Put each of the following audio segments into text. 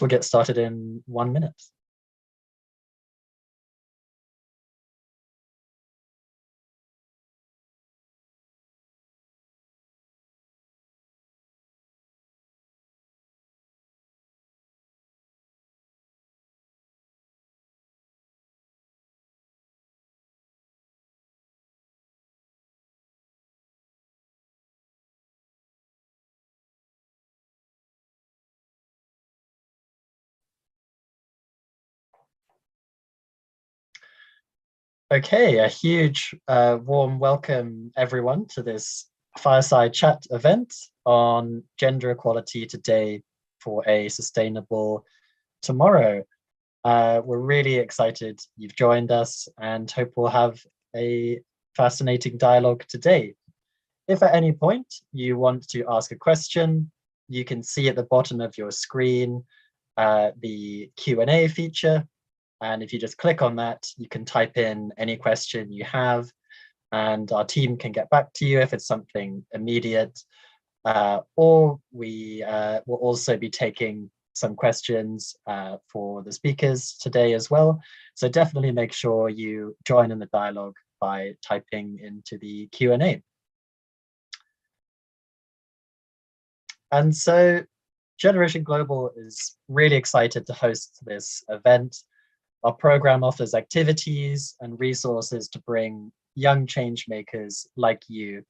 we'll get started in 1 minute. Okay, a huge warm welcome everyone to this Fireside Chat event on gender equality today for a sustainable tomorrow. We're really excited you've joined us and hope we'll have a fascinating dialogue today. If at any point you want to ask a question, you can see at the bottom of your screen the Q&A feature. And if you just click on that, you can type in any question you have, and our team can get back to you if it's something immediate. Or we will also be taking some questions for the speakers today as well. So definitely make sure you join in the dialogue by typing into the Q&A. And so Generation Global is really excited to host this event. Our program offers activities and resources to bring young change makers like you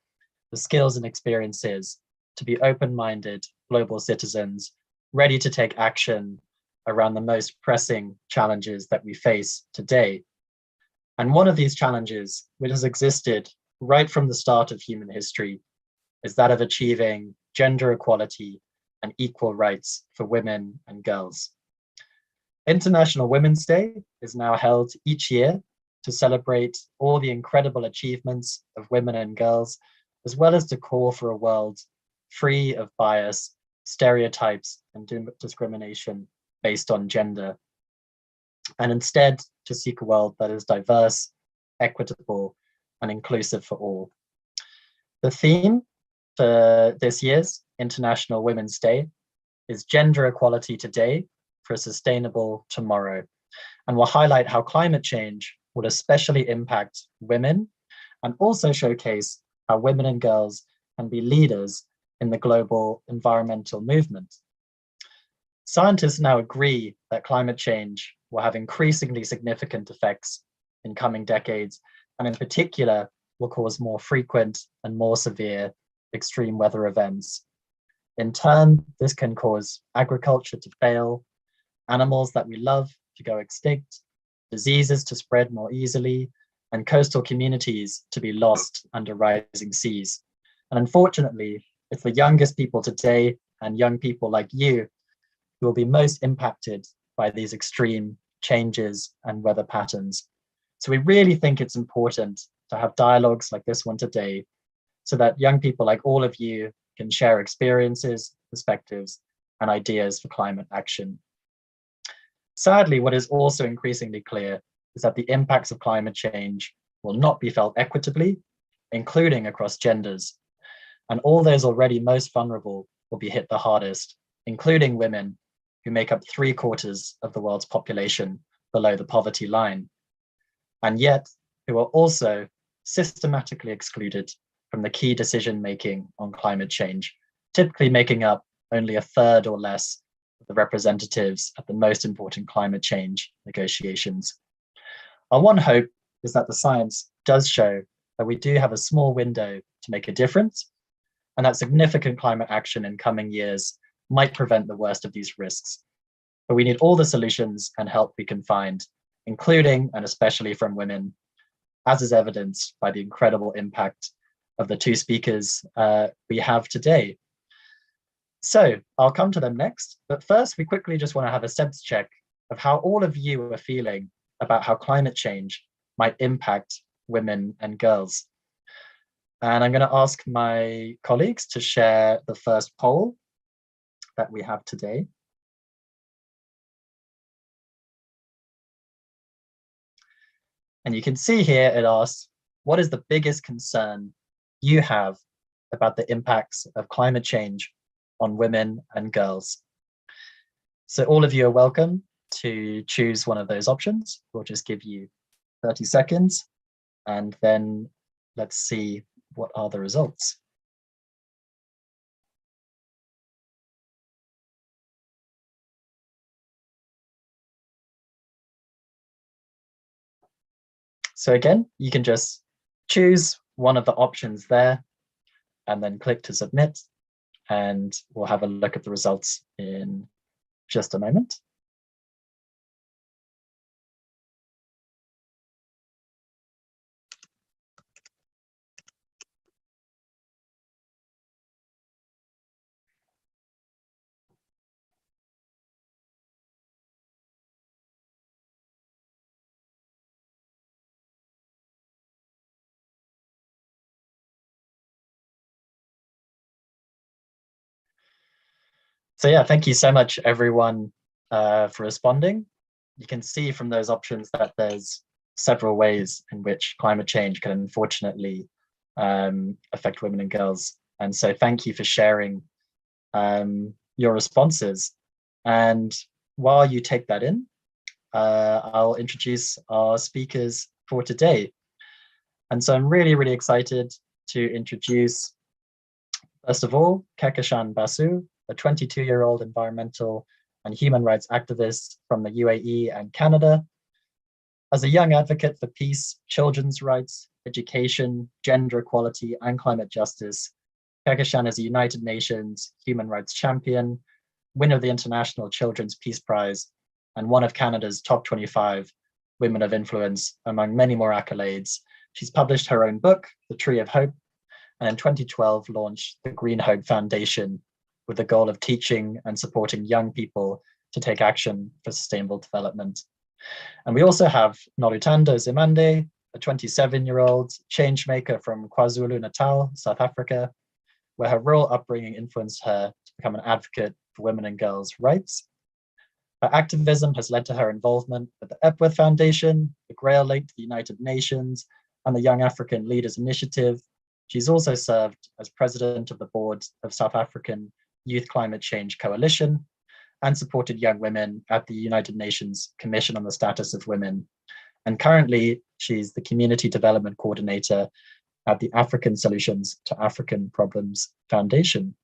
the skills and experiences to be open-minded global citizens ready to take action around the most pressing challenges that we face today. And one of these challenges, which has existed right from the start of human history, is that of achieving gender equality and equal rights for women and girls. International Women's Day is now held each year to celebrate all the incredible achievements of women and girls, as well as to call for a world free of bias, stereotypes, and discrimination based on gender, and instead to seek a world that is diverse, equitable, and inclusive for all. The theme for this year's International Women's Day is Gender Equality Today for a Sustainable Tomorrow, and will highlight how climate change will especially impact women and also showcase how women and girls can be leaders in the global environmental movement. Scientists now agree that climate change will have increasingly significant effects in coming decades, and in particular will cause more frequent and more severe extreme weather events. In turn, this can cause agriculture to fail, animals that we love to go extinct, diseases to spread more easily, and coastal communities to be lost under rising seas. And unfortunately, it's the youngest people today and young people like you who will be most impacted by these extreme changes and weather patterns. So we really think it's important to have dialogues like this one today so that young people like all of you can share experiences, perspectives, and ideas for climate action. Sadly, what is also increasingly clear is that the impacts of climate change will not be felt equitably, including across genders. And all those already most vulnerable will be hit the hardest, including women, who make up 3/4 of the world's population below the poverty line, and yet who are also systematically excluded from the key decision-making on climate change, typically making up only a third or less the representatives at the most important climate change negotiations. Our one hope is that the science does show that we do have a small window to make a difference, and that significant climate action in coming years might prevent the worst of these risks. But we need all the solutions and help we can find, including and especially from women, as is evidenced by the incredible impact of the two speakers we have today. So I'll come to them next, but first we quickly just want to have a sense check of how all of you are feeling about how climate change might impact women and girls. And I'm going to ask my colleagues to share the first poll that we have today. And you can see here it asks, what is the biggest concern you have about the impacts of climate change on women and girls? So all of you are welcome to choose one of those options. We'll just give you 30 seconds and then let's see what are the results. So again, you can just choose one of the options there and then click to submit, and we'll have a look at the results in just a moment. So yeah, thank you so much everyone for responding. You can see from those options that there's several ways in which climate change can unfortunately affect women and girls. And so thank you for sharing your responses. And while you take that in, I'll introduce our speakers for today. And so I'm really, really excited to introduce, first of all, Kekeshan Basu, a 22-year-old environmental and human rights activist from the UAE and Canada. As a young advocate for peace, children's rights, education, gender equality, and climate justice, Kekeshan is a United Nations human rights champion, winner of the International Children's Peace Prize, and one of Canada's top 25 women of influence, among many more accolades. She's published her own book, The Tree of Hope, and in 2012 launched the Green Hope Foundation with the goal of teaching and supporting young people to take action for sustainable development. And we also have Nolutando Zimande, a 27-year-old changemaker from KwaZulu-Natal, South Africa, where her rural upbringing influenced her to become an advocate for women and girls' rights. Her activism has led to her involvement with the Epworth Foundation, the Grail Link to the United Nations, and the Young African Leaders Initiative. She's also served as president of the board of South African Youth Climate Change Coalition and supported young women at the United Nations Commission on the Status of Women. And currently, she's the Community Development Coordinator at the African Solutions to African Problems Foundation.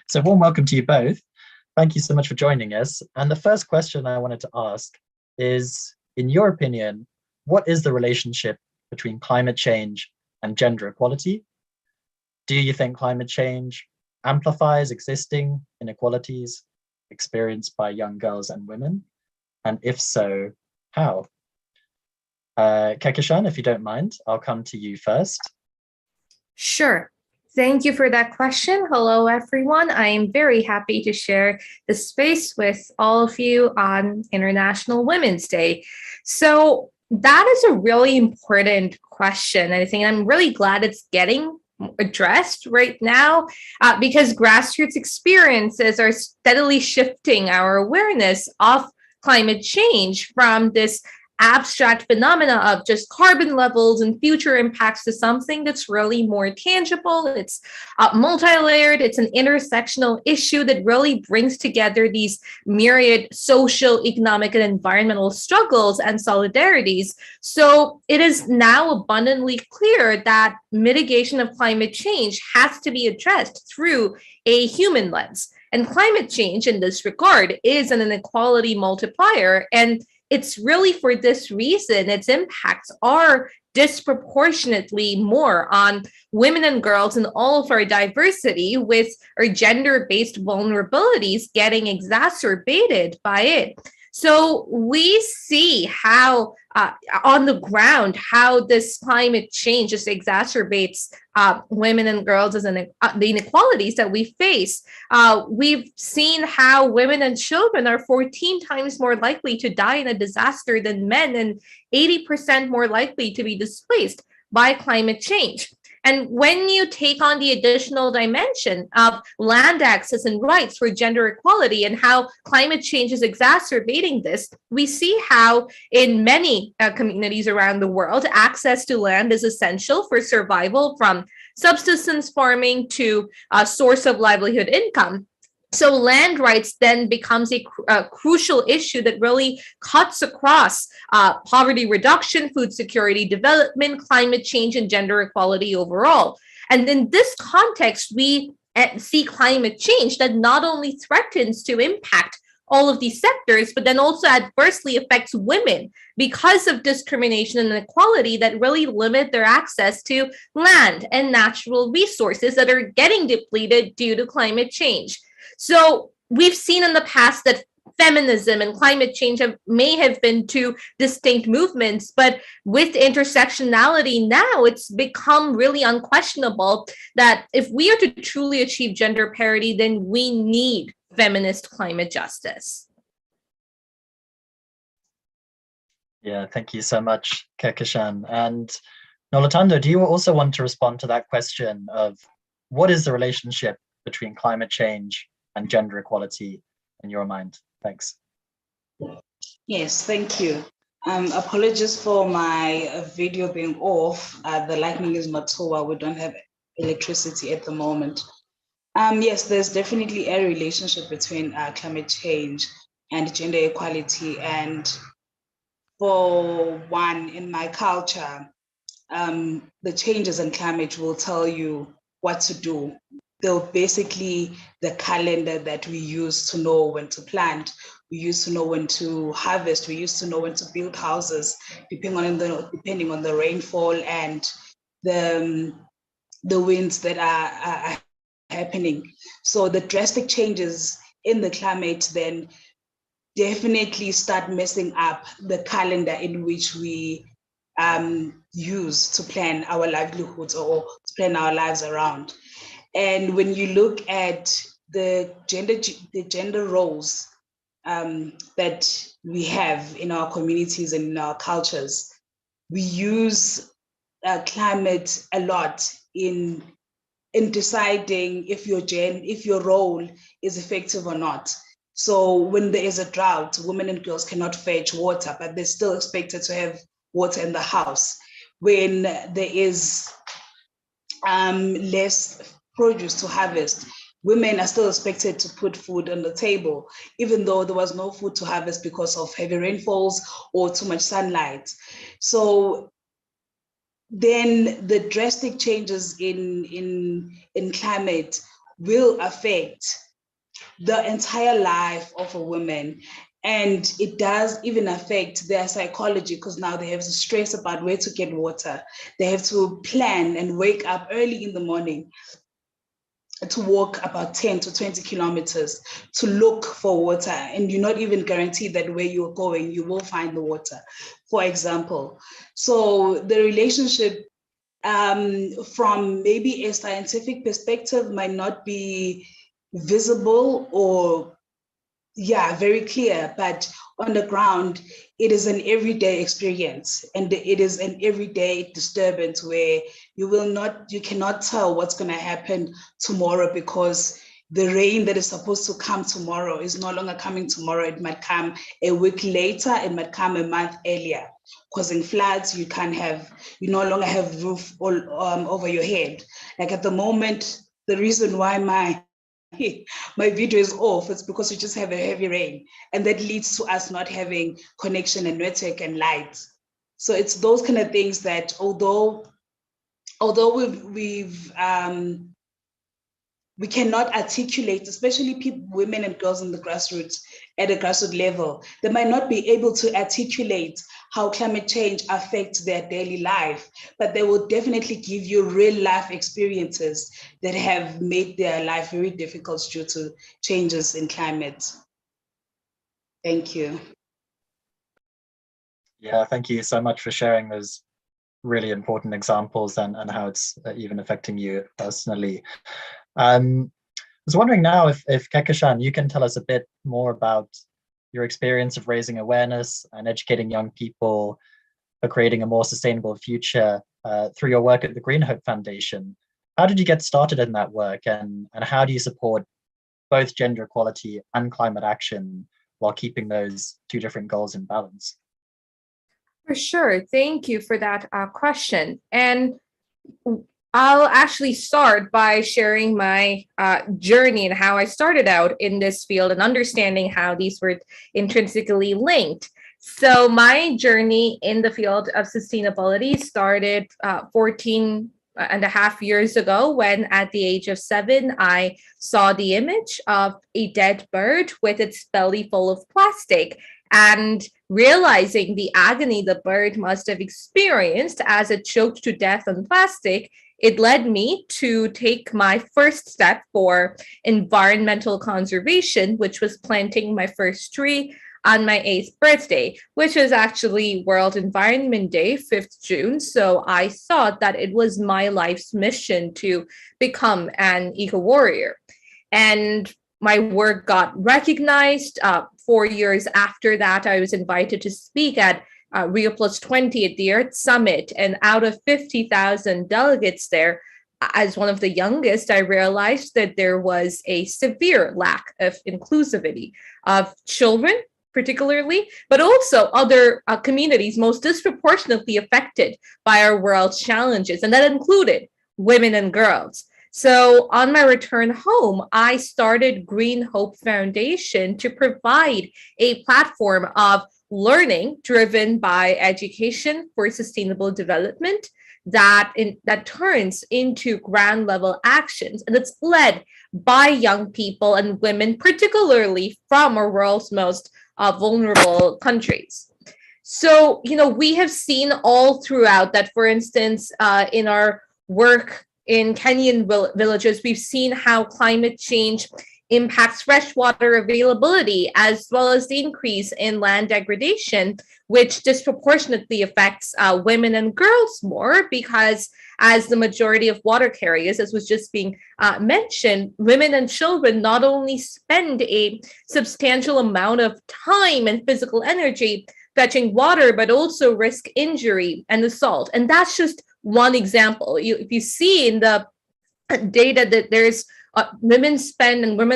So warm welcome to you both. Thank you so much for joining us. And the first question I wanted to ask is, in your opinion, what is the relationship between climate change and gender equality? Do you think climate change amplifies existing inequalities experienced by young girls and women? And if so, how? Kekeshan, if you don't mind, I'll come to you first. Sure. Thank you for that question. Hello, everyone. I am very happy to share the space with all of you on International Women's Day. So that is a really important question. And I think I'm really glad it's getting addressed right now because grassroots experiences are steadily shifting our awareness of climate change from this abstract phenomena of just carbon levels and future impacts to something that's really more tangible. It's multi-layered. It's an intersectional issue that really brings together these myriad social, economic, and environmental struggles and solidarities. So it is now abundantly clear that mitigation of climate change has to be addressed through a human lens. And climate change in this regard is an inequality multiplier. And it's really for this reason its impacts are disproportionately more on women and girls and all of our diversity, with our gender-based vulnerabilities getting exacerbated by it. So we see how on the ground, how this climate change just exacerbates women and girls as the inequalities that we face. We've seen how women and children are 14 times more likely to die in a disaster than men and 80% more likely to be displaced by climate change. And when you take on the additional dimension of land access and rights for gender equality and how climate change is exacerbating this, we see how in many communities around the world, access to land is essential for survival, from subsistence farming to a source of livelihood income. So land rights then becomes a crucial issue that really cuts across poverty reduction, food security development, climate change, and gender equality overall. And in this context, we see climate change that not only threatens to impact all of these sectors, but then also adversely affects women because of discrimination and inequality that really limit their access to land and natural resources that are getting depleted due to climate change. So we've seen in the past that feminism and climate change may have been two distinct movements, but with intersectionality now, it's become really unquestionable that if we are to truly achieve gender parity, then we need feminist climate justice. Yeah, thank you so much, Kekishan. And Nolutando, do you also want to respond to that question of what is the relationship between climate change and gender equality in your mind? Thanks. Yes, thank you. Apologies for my video being off. The lightning is not so well. We don't have electricity at the moment. Yes, there's definitely a relationship between climate change and gender equality. And for one, in my culture, the changes in climate will tell you what to do. They're basically the calendar that we use to know when to plant. We used to know when to harvest. We used to know when to build houses, depending on the rainfall and the winds that are happening. So the drastic changes in the climate then definitely start messing up the calendar in which we use to plan our livelihoods or to plan our lives around. And when you look at the gender roles that we have in our communities and in our cultures, we use climate a lot in deciding if your role is effective or not. So when there is a drought, women and girls cannot fetch water, but they're still expected to have water in the house. When there is less produce to harvest, women are still expected to put food on the table, even though there was no food to harvest because of heavy rainfalls or too much sunlight. So then the drastic changes in climate will affect the entire life of a woman. And it does even affect their psychology, because now they have to stress about where to get water. They have to plan and wake up early in the morning to walk about 10 to 20 kilometers to look for water. And you're not even guaranteed that where you're going, you will find the water, for example. So the relationship from maybe a scientific perspective might not be visible or very clear, but on the ground, it is an everyday experience, and it is an everyday disturbance where you cannot tell what's going to happen tomorrow, because the rain that is supposed to come tomorrow is no longer coming tomorrow. It might come a week later, it might come a month earlier, causing floods. You no longer have roof over your head. Like at the moment, the reason why my video is off, it's because we just have a heavy rain, and that leads to us not having connection and network and light. So it's those kind of things that although we cannot articulate, especially women and girls in the grassroots, at a grassroots level, they might not be able to articulate how climate change affects their daily life, but they will definitely give you real life experiences that have made their life very difficult due to changes in climate. Thank you. Yeah, thank you so much for sharing those really important examples and how it's even affecting you personally. I was wondering now if Kekishan, you can tell us a bit more about your experience of raising awareness and educating young people for creating a more sustainable future through your work at the Green Hope Foundation. How did you get started in that work, and how do you support both gender equality and climate action while keeping those two different goals in balance? For sure. Thank you for that question. And I'll actually start by sharing my journey and how I started out in this field and understanding how these were intrinsically linked. So my journey in the field of sustainability started 14 and a half years ago when at the age of 7, I saw the image of a dead bird with its belly full of plastic. And realizing the agony the bird must have experienced as it choked to death on plastic, it led me to take my first step for environmental conservation, which was planting my first tree on my 8th birthday, which is actually World Environment Day, 5th June. So I thought that it was my life's mission to become an eco warrior. And my work got recognized. 4 years after that, I was invited to speak at Rio Plus 20 at the Earth Summit. And out of 50,000 delegates there, as one of the youngest, I realized that there was a severe lack of inclusivity of children, particularly, but also other communities most disproportionately affected by our world's challenges. And that included women and girls. So on my return home, I started Green Hope Foundation to provide a platform of learning driven by education for sustainable development that turns into ground level actions. And it's led by young people and women, particularly from our world's most vulnerable countries. So, we have seen all throughout that, for instance, in our work in Kenyan villages, we've seen how climate change impacts freshwater availability, as well as the increase in land degradation, which disproportionately affects women and girls more, because as the majority of water carriers, as was just being mentioned, women and children not only spend a substantial amount of time and physical energy fetching water, but also risk injury and assault. And that's just one example. If you see in the data that there's women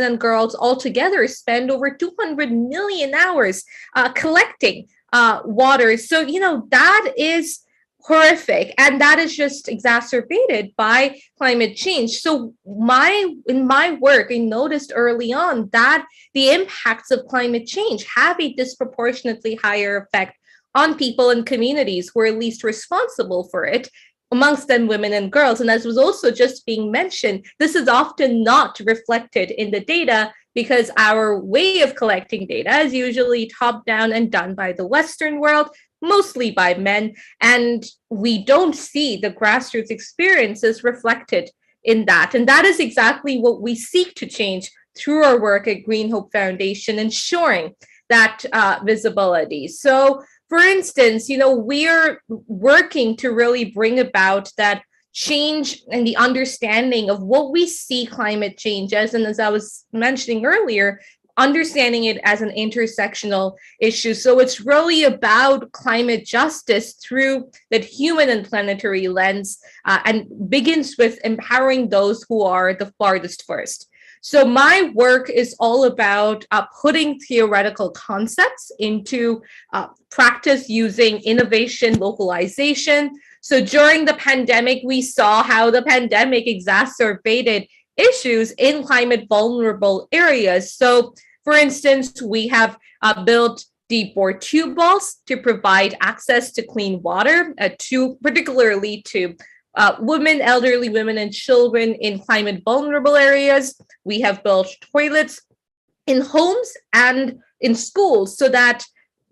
and girls altogether spend over 200 million hours collecting water. So, that is horrific. And that is just exacerbated by climate change. So in my work, I noticed early on that the impacts of climate change have a disproportionately higher effect on people and communities who are least responsible for it, amongst them women and girls. And as was also just being mentioned, this is often not reflected in the data because our way of collecting data is usually top down and done by the Western world, mostly by men. And we don't see the grassroots experiences reflected in that. And that is exactly what we seek to change through our work at Green Hope Foundation, ensuring that visibility. So, for instance, we're working to really bring about that change and the understanding of what we see climate change as. And as I was mentioning earlier, understanding it as an intersectional issue. So it's really about climate justice through that human and planetary lens, and begins with empowering those who are the farthest first. So my work is all about putting theoretical concepts into practice using innovation, localization. So during the pandemic, we saw how the pandemic exacerbated issues in climate vulnerable areas. So for instance, we have built deep bore tube wells to provide access to clean water, particularly to elderly women and children in climate vulnerable areas. We have built toilets in homes and in schools so that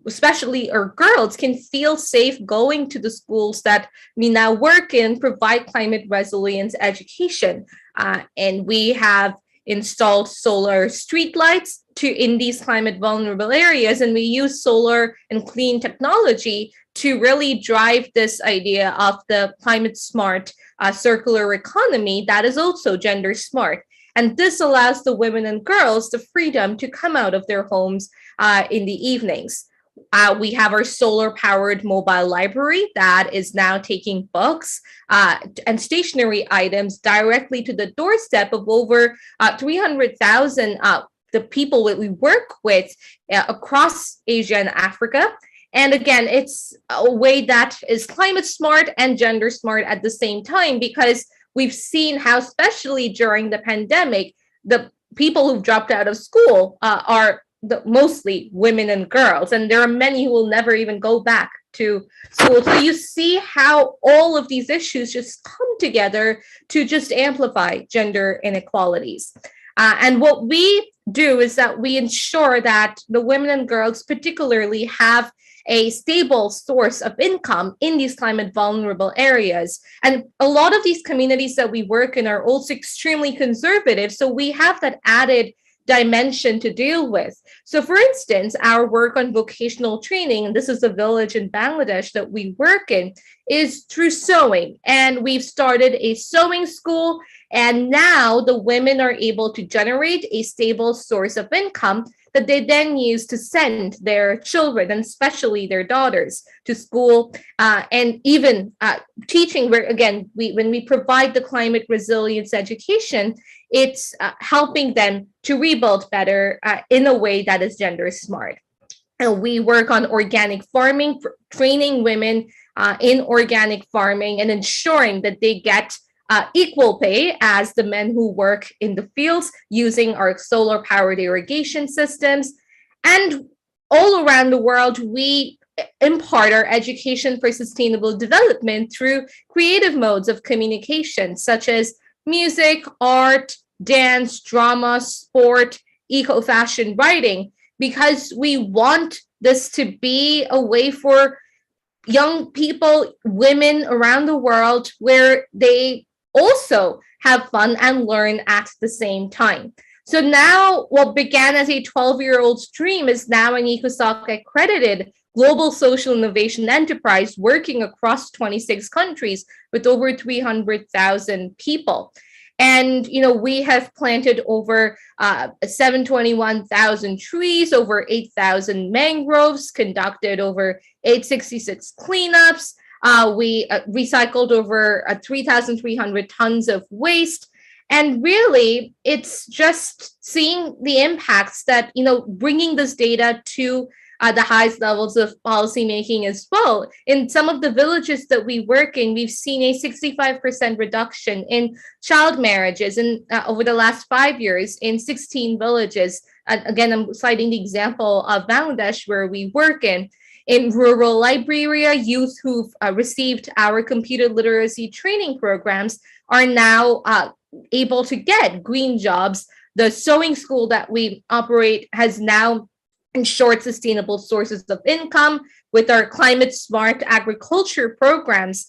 especially our girls can feel safe going to the schools that we now work in, provide climate resilience education. And we have installed solar streetlights in these climate vulnerable areas. And we use solar and clean technology to really drive this idea of the climate smart circular economy that is also gender smart. And this allows the women and girls the freedom to come out of their homes in the evenings. We have our solar-powered mobile library that is now taking books and stationery items directly to the doorstep of over 300,000 the people that we work with across Asia and Africa. And again, it's a way that is climate smart and gender smart at the same time, because we've seen how, especially during the pandemic, the people who've dropped out of school are mostly women and girls, and there are many who will never even go back to school. So you see how all of these issues just come together to just amplify gender inequalities. And what we do is that we ensure that the women and girls particularly have a stable source of income in these climate vulnerable areas. And a lot of these communities that we work in are also extremely conservative. So we have that added dimension to deal with. So for instance, our work on vocational training, and this is a village in Bangladesh that we work in, is through sewing. And we've started a sewing school, and now the women are able to generate a stable source of income that they then use to send their children, and especially their daughters, to school, and even teaching, where again, when we provide the climate resilience education, it's helping them to rebuild better in a way that is gender smart. And we work on organic farming, training women in organic farming and ensuring that they get equal pay as the men who work in the fields using our solar powered irrigation systems. And all around the world, we impart our education for sustainable development through creative modes of communication, such as music, art, dance, drama, sport, eco-fashion, writing, because we want this to be a way for young people, women around the world, where they also have fun and learn at the same time. So now what began as a 12-year-old's dream is now an ECOSOC accredited global social innovation enterprise working across 26 countries with over 300,000 people. And, we have planted over 721,000 trees, over 8,000 mangroves, conducted over 866 cleanups. We recycled over 3,300 tons of waste. And really, it's just seeing the impacts that, bringing this data to the highest levels of policymaking as well. In some of the villages that we work in, we've seen a 65% reduction in child marriages over the last 5 years in 16 villages. Again, I'm citing the example of Bangladesh where we work in. In rural Liberia, youth who've received our computer literacy training programs are now able to get green jobs. The sewing school that we operate has now ensured sustainable sources of income with our climate smart agriculture programs,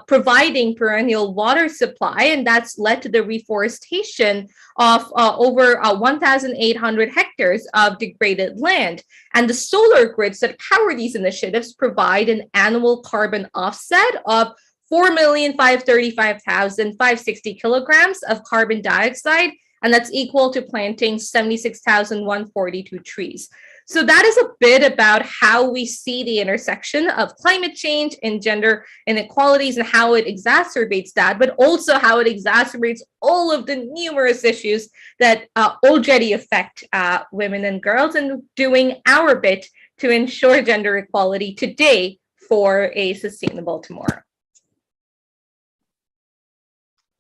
providing perennial water supply. And that's led to the reforestation of over 1,800 hectares of degraded land. And the solar grids that power these initiatives provide an annual carbon offset of 4,535,560 kilograms of carbon dioxide, and that's equal to planting 76,142 trees. So that is a bit about how we see the intersection of climate change and gender inequalities and how it exacerbates that, but also how it exacerbates all of the numerous issues that already affect women and girls, and doing our bit to ensure gender equality today for a sustainable tomorrow.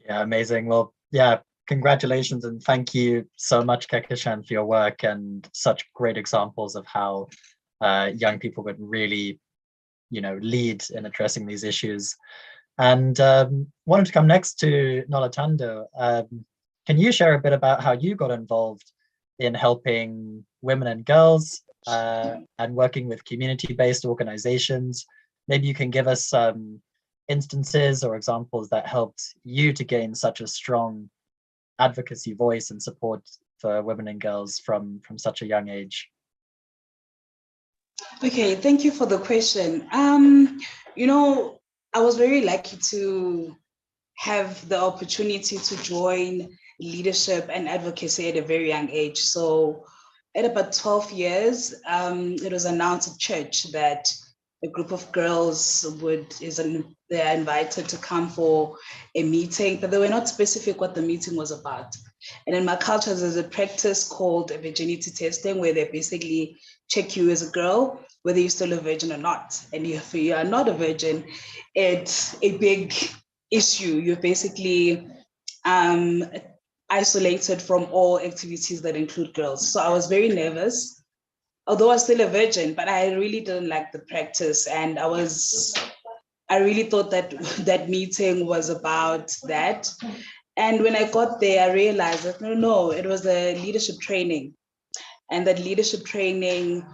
Yeah, amazing. Well, yeah, congratulations and thank you so much, Kekeshan, for your work and such great examples of how young people could really, lead in addressing these issues. And wanted to come next to Nolatando. Can you share a bit about how you got involved in helping women and girls and working with community-based organizations? Maybe you can give us some instances or examples that helped you to gain such a strong advocacy voice and support for women and girls from such a young age. Okay, thank you for the question. I was very lucky to have the opportunity to join leadership and advocacy at a very young age. So at about 12 years, it was announced at church that a group of girls they're invited to come for a meeting, but they were not specific what the meeting was about. And in my culture, there's a practice called a virginity testing, where they basically check you as a girl, whether you're still a virgin or not. And if you are not a virgin, it's a big issue, you're basically isolated from all activities that include girls. So I was very nervous, although I was still a virgin, but I really didn't like the practice. And I really thought that that meeting was about that. And when I got there, I realized that no, it was a leadership training. And that leadership training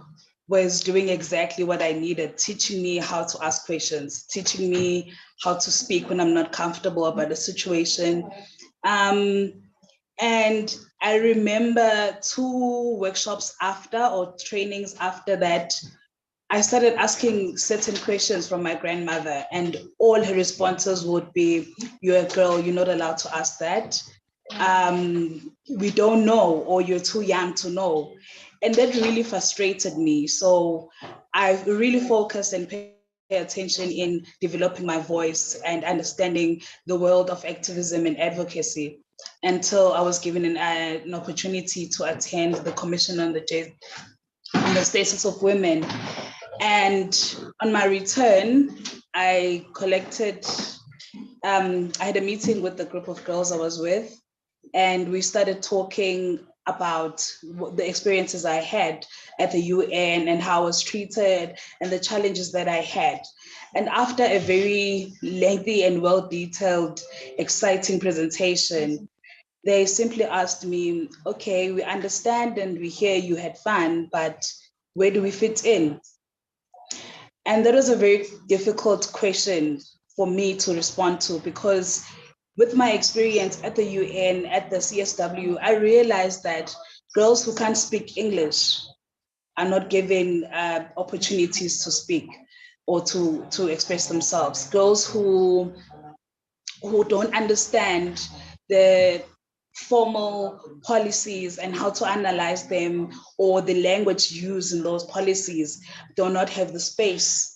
was doing exactly what I needed, teaching me how to ask questions, teaching me how to speak when I'm not comfortable about a situation. And I remember 2 workshops after, or trainings after that, I started asking certain questions from my grandmother, and all her responses would be, "You're a girl, you're not allowed to ask that. We don't know, or you're too young to know." And that really frustrated me. So I really focused and paid attention in developing my voice and understanding the world of activism and advocacy, until I was given an opportunity to attend the Commission on the Status of Women. And on my return, I had a meeting with the group of girls I was with, and we started talking about the experiences I had at the UN and how I was treated and the challenges that I had. And after a very lengthy and well-detailed, exciting presentation, they simply asked me, "Okay, we understand and we hear you had fun, but where do we fit in?" And that was a very difficult question for me to respond to, because with my experience at the UN, at the CSW, I realized that girls who can't speak English are not given opportunities to speak or to express themselves. Girls who don't understand the formal policies and how to analyze them, or the language used in those policies, do not have the space.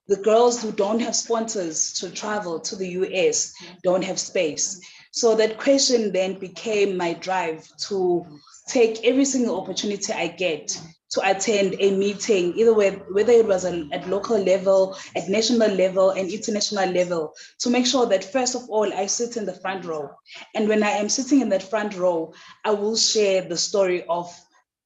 The girls who don't have sponsors to travel to the US don't have space. So that question then became my drive to take every single opportunity I get to attend a meeting, either whether it was at local level, at national level, and international level, to make sure that first of all, I sit in the front row. And when I am sitting in that front row, I will share the story of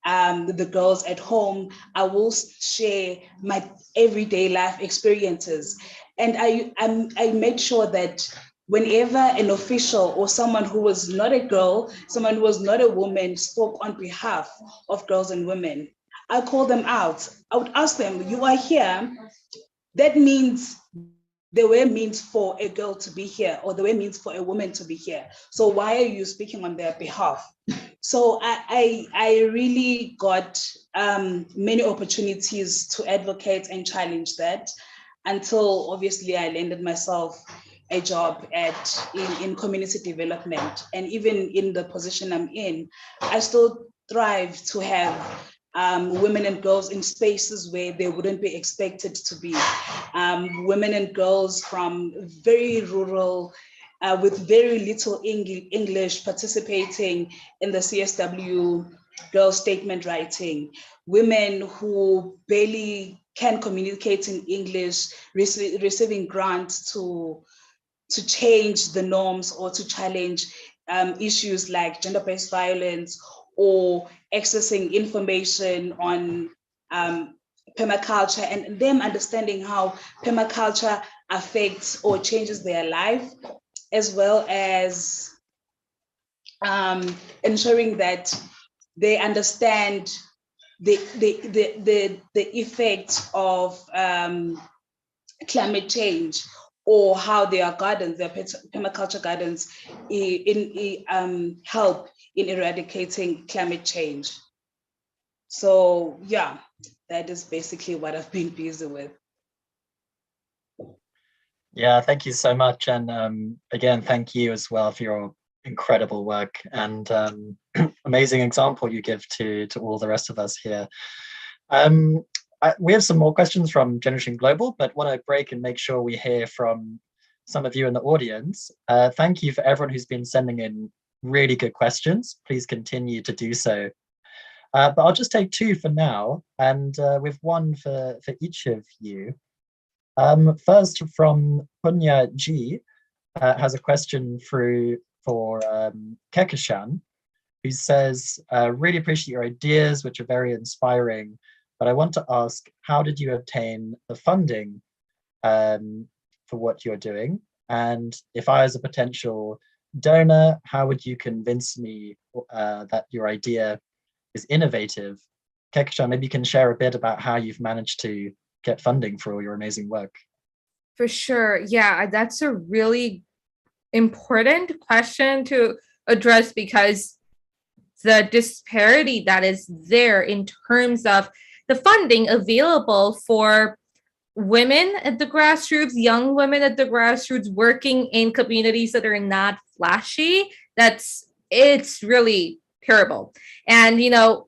the girls at home. I will share my everyday life experiences. And I made sure that whenever an official or someone who was not a girl, someone who was not a woman, spoke on behalf of girls and women, I called them out. I would ask them, "You are here. That means there were means for a girl to be here, or there were means for a woman to be here. So why are you speaking on their behalf?" So I really got many opportunities to advocate and challenge that, until obviously I landed myself a job in community development. And even in the position I'm in, I still thrive to have women and girls in spaces where they wouldn't be expected to be. Women and girls from very rural, with very little English, participating in the CSW girl statement writing. Women who barely can communicate in English, receiving grants to change the norms or to challenge issues like gender-based violence, or accessing information on permaculture, and them understanding how permaculture affects or changes their life, as well as ensuring that they understand the effect of climate change, or how their gardens, their permaculture gardens, help in eradicating climate change. So yeah, that is basically what I've been busy with. Yeah, thank you so much. And again, thank you as well for your incredible work and amazing example you give to all the rest of us here. We have some more questions from Generation Global, but want to break and make sure we hear from some of you in the audience. Thank you for everyone who's been sending in really good questions. Please continue to do so. But I'll just take 2 for now, and with one for each of you. First, from Punya G. has a question through for Kekishan, who says, really appreciate your ideas, which are very inspiring, but I want to ask, how did you obtain the funding for what you're doing? And if I was a potential donor, how would you convince me that your idea is innovative? Kekishan, maybe you can share a bit about how you've managed to get funding for all your amazing work. For sure. Yeah, that's a really important question to address, because the disparity that is there in terms of the funding available for women at the grassroots, young women at the grassroots, working in communities that are not flashy, it's really terrible. And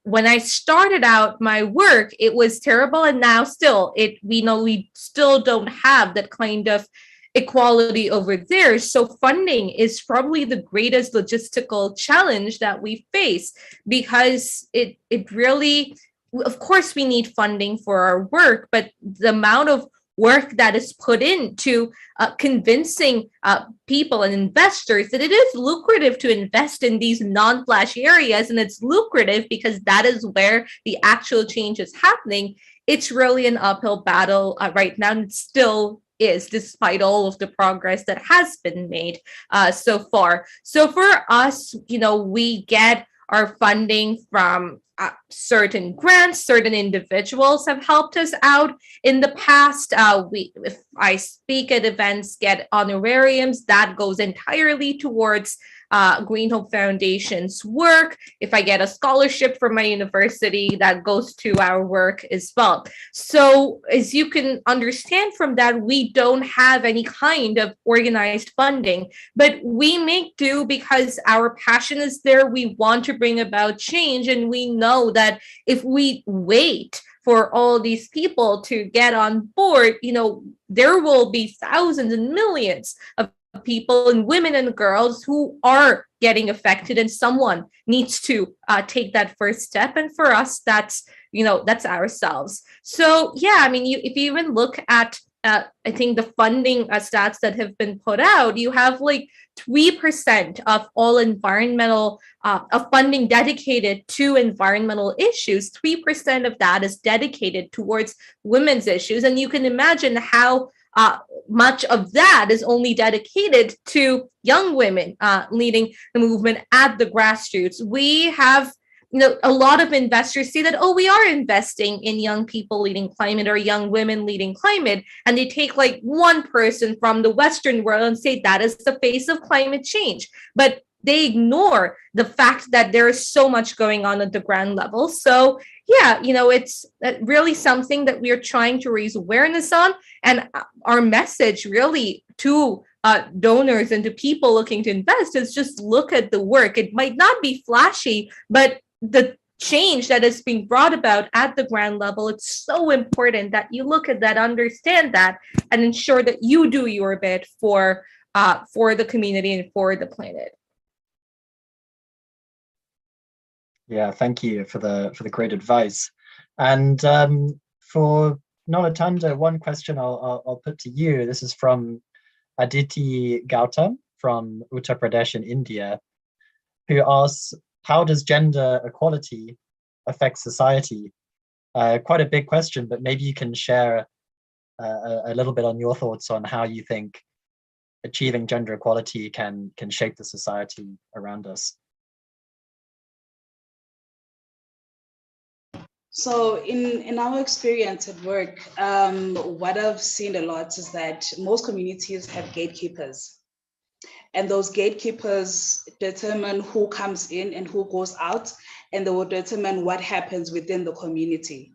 when I started out my work, it was terrible, and now still we still don't have that kind of equality over there. So funding is probably the greatest logistical challenge that we face, because it really, of course we need funding for our work, but the amount of work that is put into convincing people and investors that it is lucrative to invest in these non-flashy areas, and it's lucrative because that is where the actual change is happening. It's really an uphill battle right now, and it still is, despite all of the progress that has been made so far. So for us, we get our funding from certain grants. Certain individuals have helped us out in the past. If I speak at events, get honorariums, that goes entirely towards Green Hope Foundation's work. If I get a scholarship from my university, that goes to our work as well. So as you can understand from that, we don't have any kind of organized funding, but we make do because our passion is there. We want to bring about change, and we know that if we wait for all these people to get on board, there will be thousands and millions of people and women and girls who are getting affected, and someone needs to take that first step. And for us, that's ourselves. So yeah, if you even look at I think the funding stats that have been put out, you have like 3% of all environmental of funding dedicated to environmental issues. 3% of that is dedicated towards women's issues, and you can imagine how much of that is only dedicated to young women leading the movement at the grassroots. We have, a lot of investors say that, oh, we are investing in young people leading climate or young women leading climate. And they take like one person from the Western world and say that is the face of climate change. But they ignore the fact that there is so much going on at the ground level. So yeah, it's really something that we are trying to raise awareness on. And our message really to donors and to people looking to invest is just look at the work. It might not be flashy, but the change that is being brought about at the ground level, it's so important that you look at that, understand that, and ensure that you do your bit for the community and for the planet. Yeah, thank you for the great advice. And for Nolatanda, one question I'll put to you. This is from Aditi Gautam from Uttar Pradesh in India, who asks, how does gender equality affect society? Quite a big question, but maybe you can share a little bit on your thoughts on how you think achieving gender equality can shape the society around us. So in our experience at work, what I've seen a lot is that most communities have gatekeepers. And those gatekeepers determine who comes in and who goes out, and they will determine what happens within the community.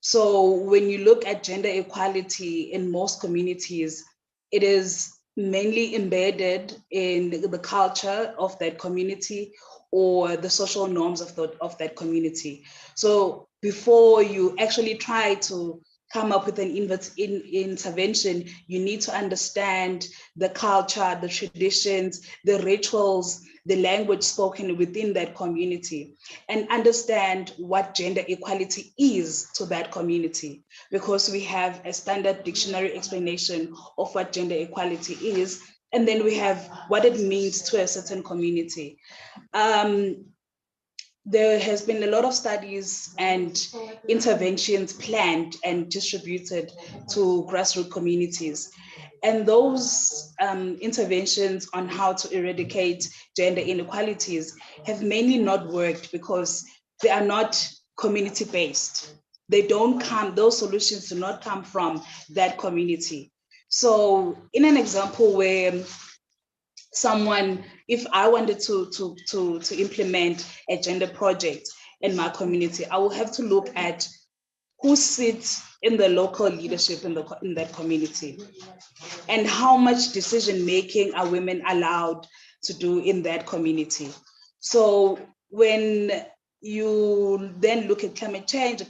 So when you look at gender equality in most communities, it is mainly embedded in the culture of that community or the social norms of that community. So before you actually try to come up with an intervention, you need to understand the culture, the traditions, the rituals, the language spoken within that community, and understand what gender equality is to that community. Because we have a standard dictionary explanation of what gender equality is, And then we have what it means to a certain community. There has been a lot of studies and interventions planned and distributed to grassroots communities. And those interventions on how to eradicate gender inequalities have mainly not worked because they are not community-based. They don't come, those solutions do not come from that community. So in an example where someone, if I wanted to implement a gender project in my community, I will have to look at who sits in the local leadership in that community and how much decision making are women allowed to do in that community. So when you then look at climate change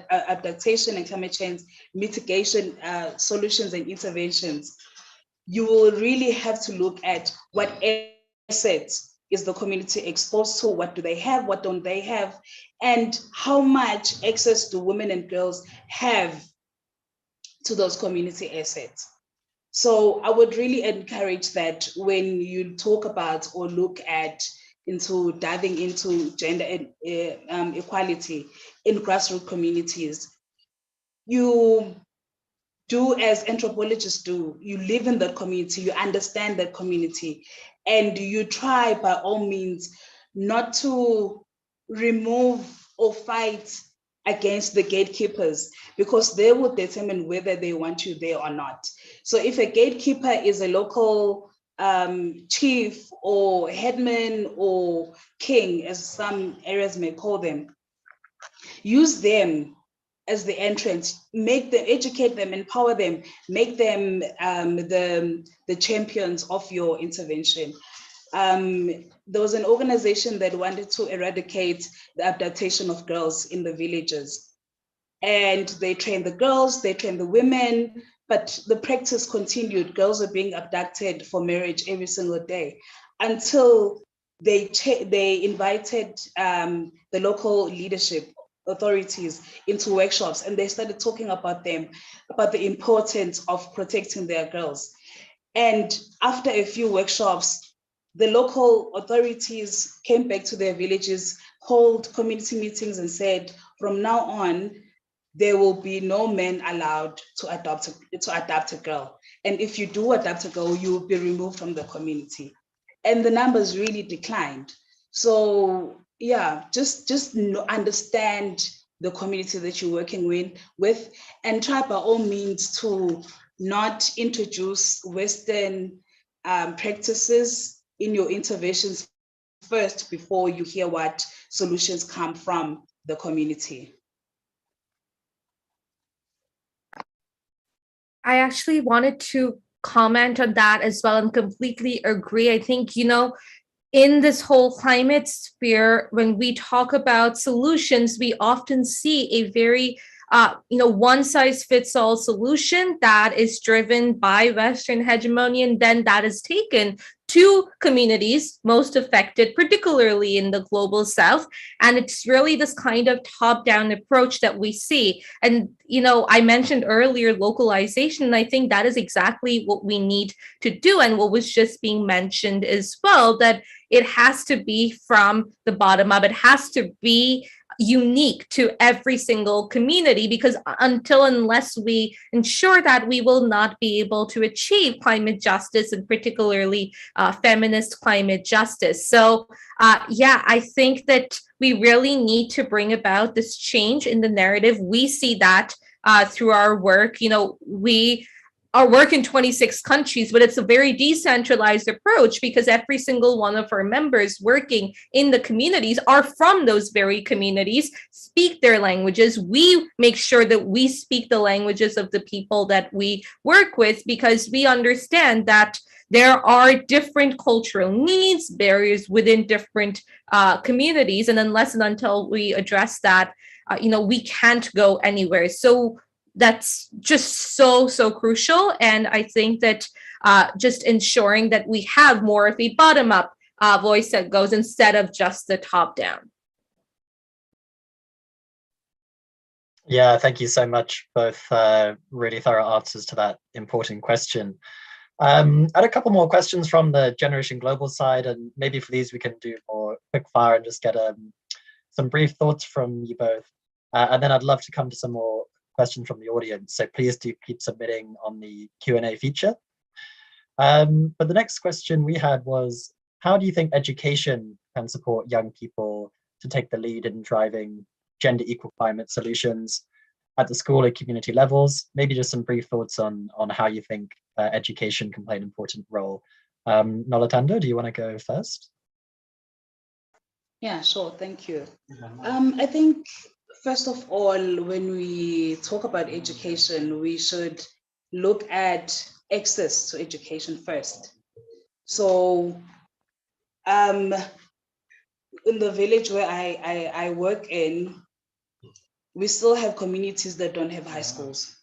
adaptation and climate change mitigation solutions and interventions, you will really have to look at what assets is the community exposed to, what do they have, what don't they have, and how much access do women and girls have to those community assets. So I would really encourage that when you talk about or look at into diving into gender equality in grassroots communities, you do as anthropologists do. You live in that community, you understand that community, and you try by all means not to remove or fight against the gatekeepers, because they will determine whether they want you there or not. So if a gatekeeper is a local chief or headman or king, as some areas may call them, use them as the entrance, make them, educate them, empower them, make them the champions of your intervention. There was an organization that wanted to eradicate the abduction of girls in the villages. And they trained the girls, they trained the women, but the practice continued. Girls are being abducted for marriage every single day until they invited the local leadership authorities into workshops, and they started talking about them, about the importance of protecting their girls. And after a few workshops, the local authorities came back to their villages, called community meetings and said, from now on, there will be no men allowed to adopt a girl. And if you do adopt a girl, you will be removed from the community. And the numbers really declined. So yeah, just understand the community that you're working with, and try by all means to not introduce Western practices in your interventions first before you hear what solutions come from the community. I actually wanted to comment on that as well and completely agree. I think, in this whole climate sphere, when we talk about solutions, we often see a very one size fits all solution that is driven by Western hegemony, and then that is taken to communities most affected, particularly in the global South. And it's really this kind of top-down approach that we see. And, I mentioned earlier localization, and I think that is exactly what we need to do, and what was just being mentioned as well, that it has to be from the bottom up. It has to be unique to every single community, because unless we ensure that, we will not be able to achieve climate justice, and particularly feminist climate justice. So I think that we really need to bring about this change in the narrative. We see that through our work. We our work in 26 countries, but it's a very decentralized approach, because every single one of our members working in the communities are from those very communities, speak their languages. We make sure that we speak the languages of the people that we work with, because we understand that there are different cultural needs, barriers within different communities. And unless and until we address that, we can't go anywhere. So that's just so crucial. And I think that just ensuring that we have more of a bottom up voice that goes instead of just the top down. Yeah, thank you so much. Both really thorough answers to that important question. I had a couple more questions from the Generation Global side, and maybe for these we can do more quick fire and just get some brief thoughts from you both. And then I'd love to come to some more questions from the audience. So please do keep submitting on the Q&A feature. But the next question we had was, how do you think education can support young people to take the lead in driving gender equal climate solutions at the school and community levels? Maybe just some brief thoughts on how you think education can play an important role. Nolatando, do you want to go first? Yeah, sure. Thank you. I think, first of all, when we talk about education, we should look at access to education first. So in the village where I work in, we still have communities that don't have high schools.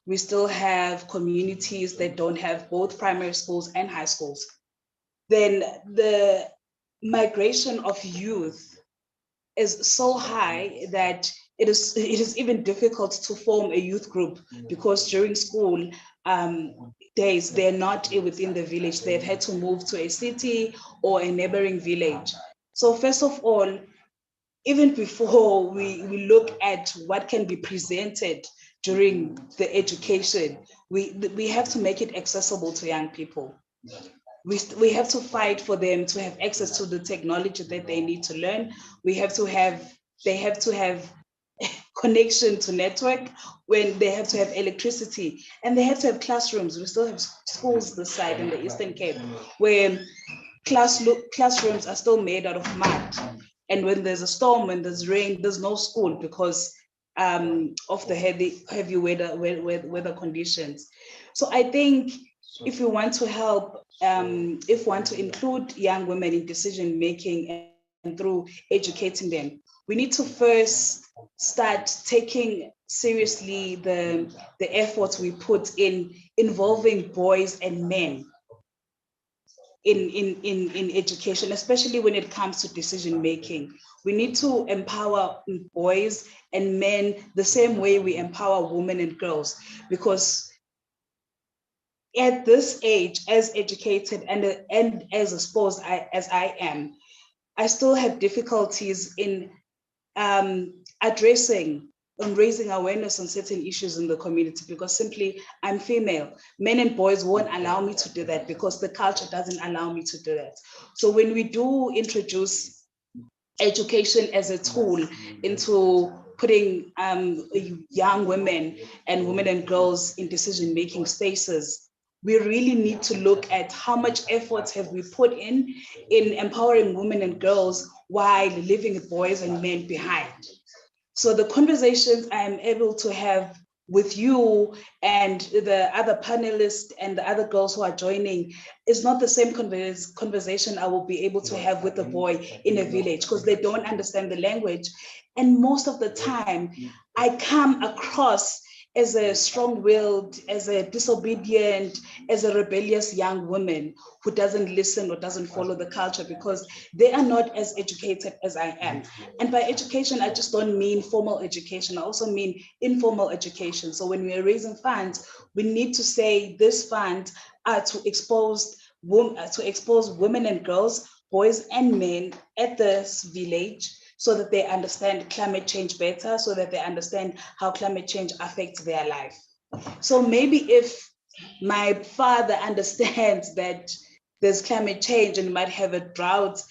We still have communities that don't have both primary schools and high schools. Then the migration of youth is so high that it is even difficult to form a youth group, because during school days, they're not within the village. They've had to move to a city or a neighboring village. So first of all, even before we look at what can be presented during the education, we have to make it accessible to young people. We have to fight for them to have access to the technology that they need to learn. They have to have connection to network, when they have to have electricity, and they have to have classrooms. We still have schools this side in the Eastern Cape where classrooms are still made out of mud. And when there's a storm, when there's rain, there's no school because of the heavy weather conditions. So I think if we want to help, if we want to include young women in decision making and through educating them, we need to first start taking seriously the efforts we put in involving boys and men in education, especially when it comes to decision making. We need to empower boys and men the same way we empower women and girls, because at this age, as educated and as exposed as I am, I still have difficulties in addressing and raising awareness on certain issues in the community, because simply I'm female. Men and boys won't allow me to do that because the culture doesn't allow me to do that. So when we do introduce education as a tool into putting young women and girls in decision-making spaces, we really need to look at how much effort have we put in empowering women and girls while leaving boys and men behind. So the conversations I'm able to have with you and the other panelists and the other girls who are joining is not the same conversation I will be able to have with a boy in a village, because they don't understand the language. And most of the time, I come across as a strong-willed, as a disobedient, as a rebellious young woman who doesn't listen or doesn't follow the culture, because they are not as educated as I am. And by education, I just don't mean formal education. I also mean informal education. So when we are raising funds, we need to say this fund are to expose women and girls, boys and men at this village, so that they understand climate change better, so that they understand how climate change affects their life. So maybe if my father understands that there's climate change and might have a drought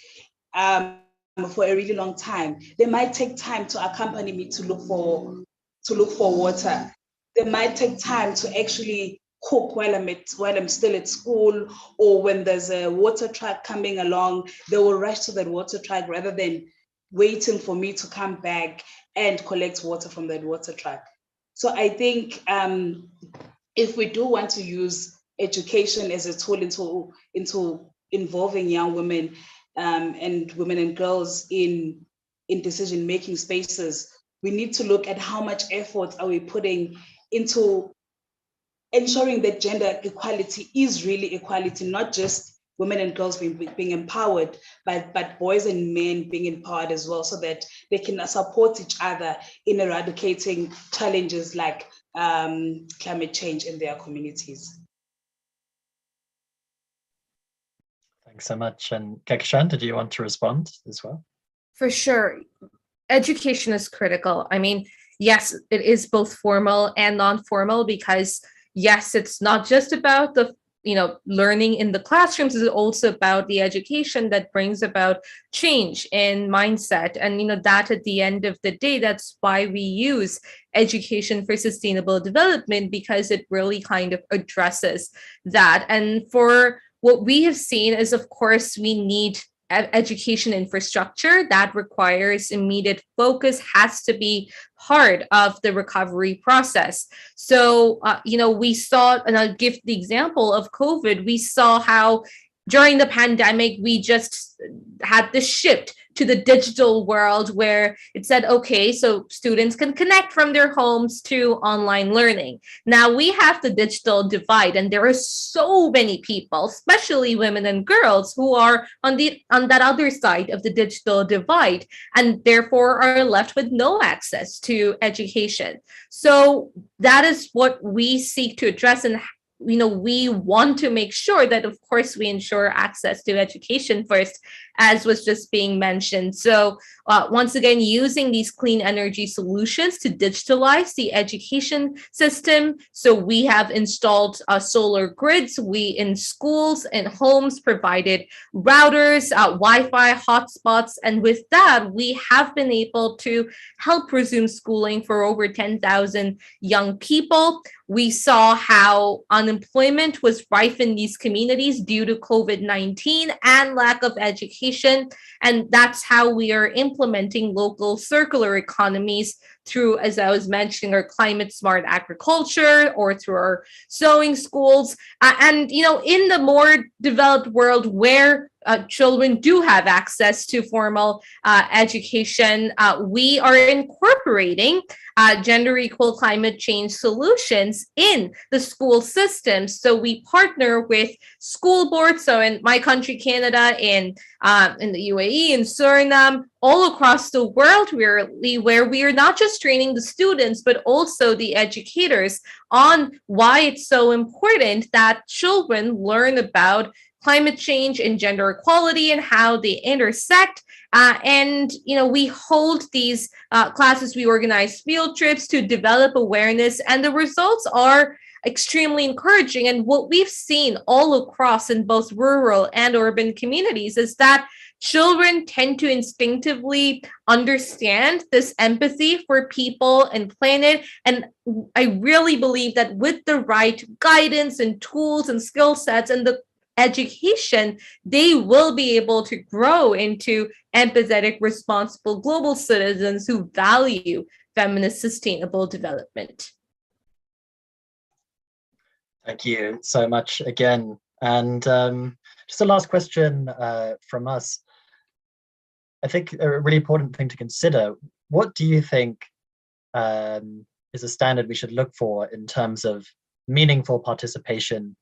for a really long time, they might take time to accompany me to look for water. They might take time to actually cook while I'm still at school, or when there's a water truck coming along, they will rush to that water truck rather than waiting for me to come back and collect water from that water truck. So I think if we do want to use education as a tool into involving young women and women and girls in decision-making spaces, we need to look at how much effort are we putting into ensuring that gender equality is really equality, not just women and girls being empowered, but boys and men being empowered as well, so that they can support each other in eradicating challenges like climate change in their communities. Thanks so much. And Kekishan, did you want to respond as well? For sure. Education is critical. I mean, yes, it is both formal and non-formal because yes, it's not just about the learning in the classrooms, is also about the education that brings about change in mindset. And that at the end of the day, that's why we use education for sustainable development, because it really kind of addresses that. And for what we have seen is, of course, we need education infrastructure that requires immediate focus, has to be part of the recovery process. So, we saw, and I'll give the example of COVID, we saw how during the pandemic, we just had this shift to the digital world where it said, okay, so students can connect from their homes to online learning. Now we have the digital divide, and there are so many people, especially women and girls, who are on that other side of the digital divide, and therefore are left with no access to education. So that is what we seek to address, and we want to make sure that, of course, we ensure access to education first, as was just being mentioned. So once again, using these clean energy solutions to digitalize the education system. So we have installed solar grids. We in schools and homes provided routers, Wi-Fi hotspots. And with that, we have been able to help resume schooling for over 10,000 young people. We saw how unemployment was rife in these communities due to COVID-19 and lack of education. And that's how we are implementing local circular economies through, as I was mentioning, our climate smart agriculture or through our sewing schools. And in the more developed world where children do have access to formal education, we are incorporating gender equal climate change solutions in the school system. So we partner with school boards. So in my country, Canada, in the UAE, in Suriname, all across the world, where we are not just training the students, but also the educators on why it's so important that children learn about climate change and gender equality and how they intersect. And we hold these classes, we organize field trips to develop awareness, and the results are extremely encouraging. And what we've seen all across in both rural and urban communities is that children tend to instinctively understand this empathy for people and planet. And I really believe that with the right guidance and tools and skill sets and the education, they will be able to grow into empathetic, responsible global citizens who value feminist sustainable development. Thank you so much again. And just a last question from us. I think a really important thing to consider, what do you think is a standard we should look for in terms of meaningful participation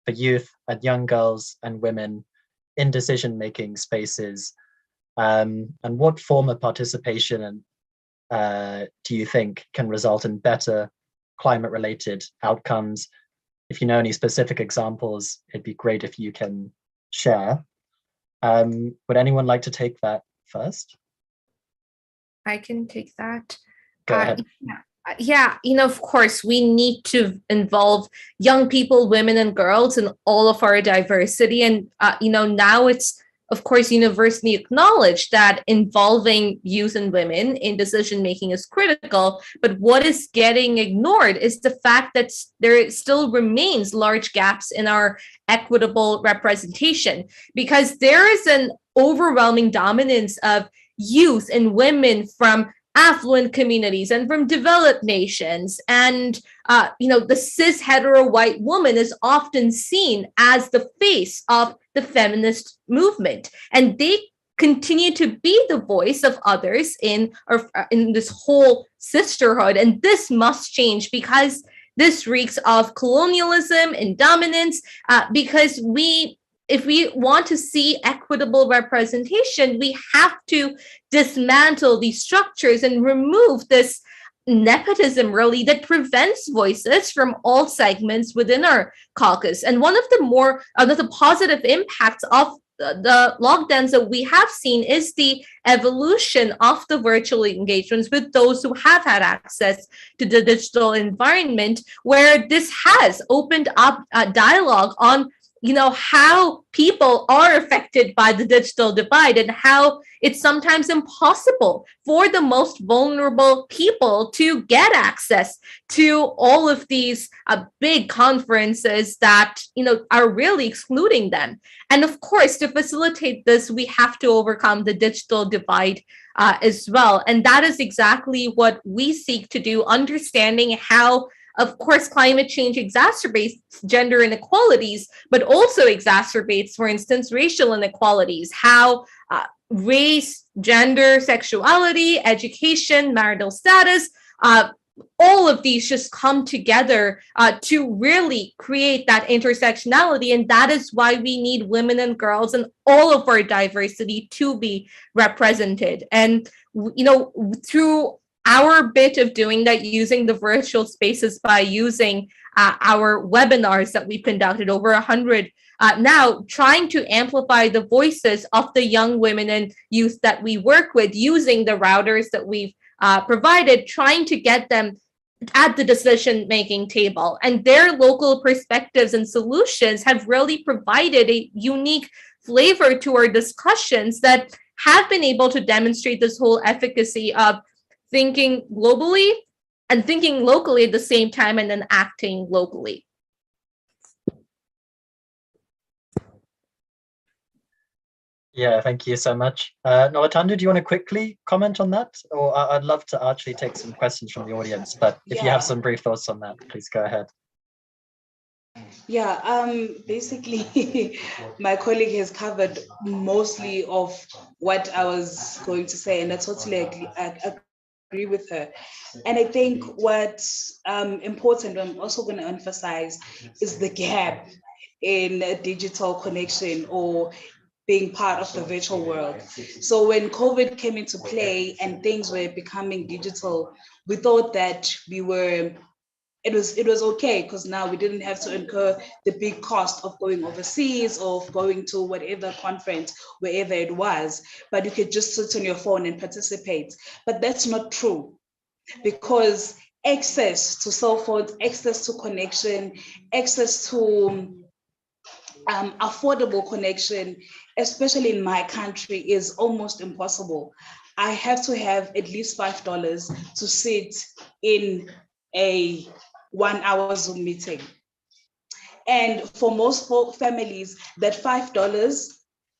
for youth and young girls and women in decision-making spaces? And what form of participation do you think can result in better climate-related outcomes? If you know any specific examples, it'd be great if you can share. Would anyone like to take that first? I can take that. Go ahead. Yeah, of course, we need to involve young people, women and girls in all of our diversity. And, now it's, of course, universally acknowledged that involving youth and women in decision-making is critical. But what is getting ignored is the fact that there still remains large gaps in our equitable representation, because there is an overwhelming dominance of youth and women from affluent communities and from developed nations. And, the cis hetero white woman is often seen as the face of the feminist movement. And they continue to be the voice of others in this whole sisterhood. And this must change, because this reeks of colonialism and dominance, because if we want to see equitable representation, we have to dismantle these structures and remove this nepotism, really, that prevents voices from all segments within our caucus. And one of the positive impacts of the lockdowns that we have seen is the evolution of the virtual engagements with those who have had access to the digital environment, where this has opened up a dialogue on how people are affected by the digital divide and how it's sometimes impossible for the most vulnerable people to get access to all of these big conferences that are really excluding them. And of course, to facilitate this, we have to overcome the digital divide as well. And that is exactly what we seek to do, understanding how, of course, climate change exacerbates gender inequalities, but also exacerbates, for instance, racial inequalities, how race, gender, sexuality, education, marital status, all of these just come together to really create that intersectionality. And that is why we need women and girls and all of our diversity to be represented. And, through our bit of doing that, using the virtual spaces by using our webinars that we conducted, over 100 now, trying to amplify the voices of the young women and youth that we work with, using the routers that we've provided, trying to get them at the decision-making table. And their local perspectives and solutions have really provided a unique flavor to our discussions that have been able to demonstrate this whole efficacy of thinking globally and thinking locally at the same time, and then acting locally. Yeah, thank you so much. Nolitanda, do you want to quickly comment on that? Or I'd love to actually take some questions from the audience, but if you have some brief thoughts on that, please go ahead. Yeah, basically, my colleague has covered mostly of what I was going to say, and I totally agree with her. And I think what's important, I'm also going to emphasize, is the gap in digital connection or being part of the virtual world. So when COVID came into play and things were becoming digital, we thought that it was okay, because now we didn't have to incur the big cost of going overseas or of going to whatever conference, wherever it was, but you could just sit on your phone and participate. But that's not true, because access to cell phones, access to connection, access to affordable connection, especially in my country, is almost impossible. I have to have at least $5 to sit in a 1-hour Zoom meeting. And for most families, that $5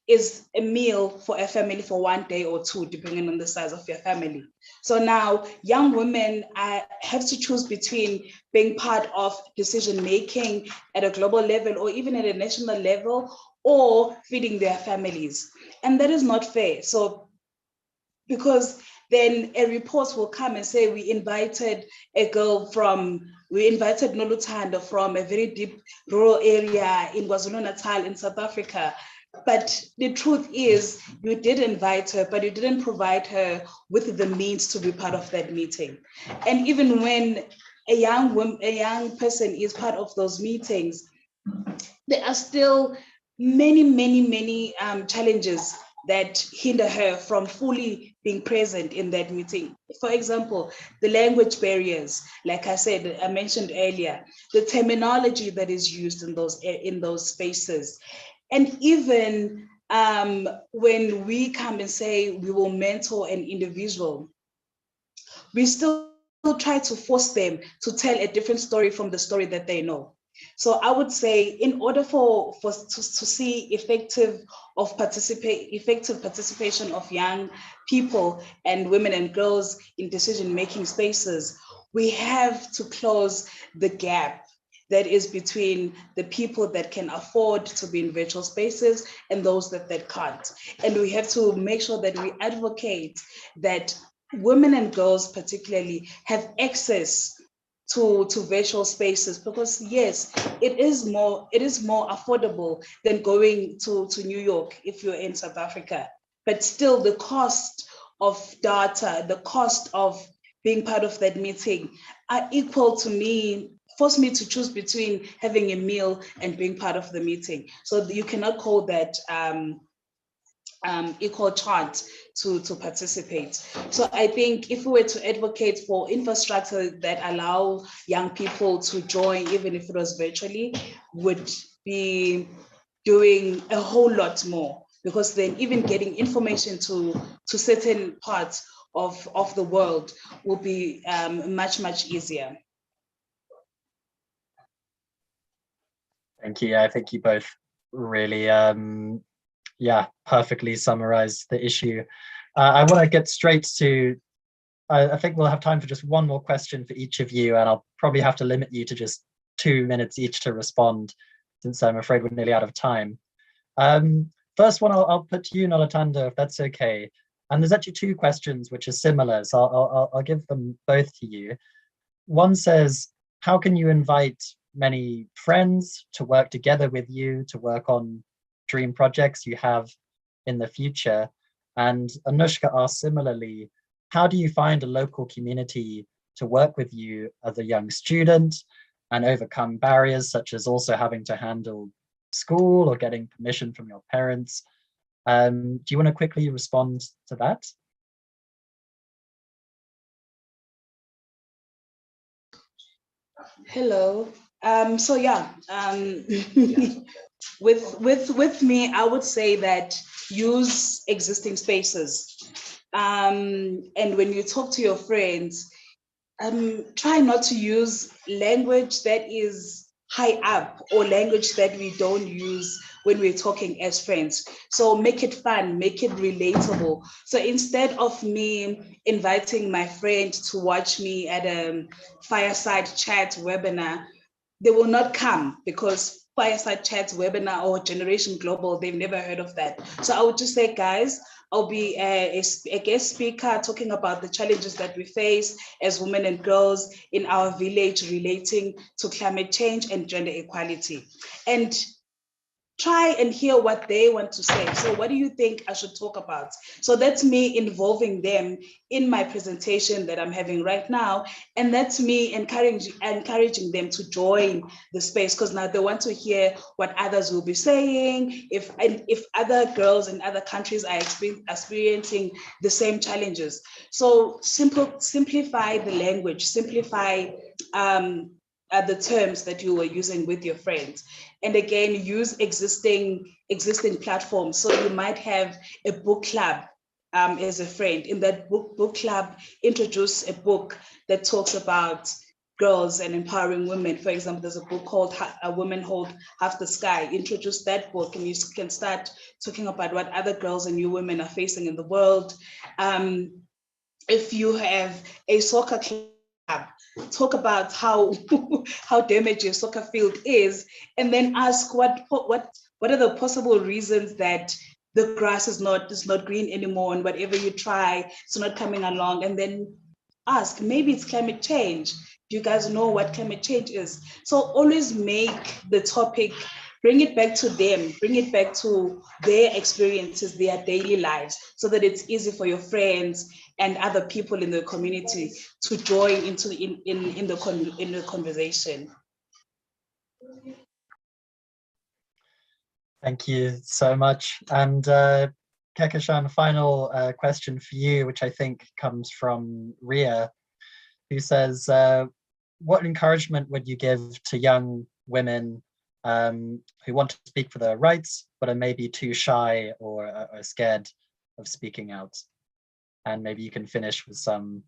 is a meal for a family for 1 day or two, depending on the size of your family. So now young women have to choose between being part of decision-making at a global level or even at a national level, or feeding their families. And that is not fair. So, because then a report will come and say, we invited Nolutanda from a very deep rural area in KwaZulu-Natal in South Africa. But the truth is, you did invite her, but you didn't provide her with the means to be part of that meeting. And even when a young person is part of those meetings, there are still many challenges that hinder her from fully being present in that meeting. For example, the language barriers, like I mentioned earlier, the terminology that is used in those spaces. And even when we come and say we will mentor an individual, we still try to force them to tell a different story from the story that they know. So I would say, in order to see effective participation of young people and women and girls in decision-making spaces, we have to close the gap that is between the people that can afford to be in virtual spaces and those that can't. And we have to make sure that we advocate that women and girls particularly have access to virtual spaces, because yes, it is more affordable than going to New York if you're in South Africa. But still, the cost of data, the cost of being part of that meeting are equal to me force me to choose between having a meal and being part of the meeting. So you cannot call that equal chance to participate. So I think if we were to advocate for infrastructure that allow young people to join, even if it was virtually, would be doing a whole lot more, because then even getting information to certain parts of the world will be much, much easier. Thank you. I think you both really, perfectly summarized the issue. I want to get straight to, I think we'll have time for just one more question for each of you, and I'll probably have to limit you to just 2 minutes each to respond, since I'm afraid we're nearly out of time. First one, I'll put to you, Nolatanda, if that's okay. And there's actually 2 questions which are similar, so I'll give them both to you. One says, how can you invite many friends to work together with you to work on dream projects you have in the future? And Anushka asked similarly, how do you find a local community to work with you as a young student and overcome barriers such as also having to handle school or getting permission from your parents? Do you want to quickly respond to that? Hello. So yeah, with me, I would say that use existing spaces. And when you talk to your friends, try not to use language that is high up or language that we don't use when we're talking as friends. So make it fun, make it relatable. So instead of me inviting my friend to watch me at a Fireside Chat webinar, they will not come, because Fireside Chat webinar or Generation Global, they've never heard of that. So I would just say, guys, I'll be a guest speaker talking about the challenges that we face as women and girls in our village relating to climate change and gender equality. And try and hear what they want to say. So what do you think I should talk about? So that's me involving them in my presentation that I'm having right now. And that's me encouraging them to join the space, because now they want to hear what others will be saying, if other girls in other countries are experiencing the same challenges. So simplify the language, simplify the terms that you were using with your friends. And again, use existing platforms. So you might have a book club as a friend. In that book club, introduce a book that talks about girls and empowering women. For example, there's a book called A Woman Hold Half the Sky. Introduce that book and you can start talking about what other girls and you women are facing in the world. If you have a soccer club, talk about how damaged your soccer field is, and then ask what are the possible reasons that the grass is not green anymore, and whatever you try, it's not coming along. And then ask, maybe it's climate change. Do you guys know what climate change is? So always make the topic, bring it back to them, bring it back to their experiences, their daily lives, so that it's easy for your friends and other people in the community to join into in the conversation. Thank you so much. And Kekeshan, final question for you, which I think comes from Ria, who says, what encouragement would you give to young women who want to speak for their rights, but are maybe too shy or are scared of speaking out? And maybe you can finish with some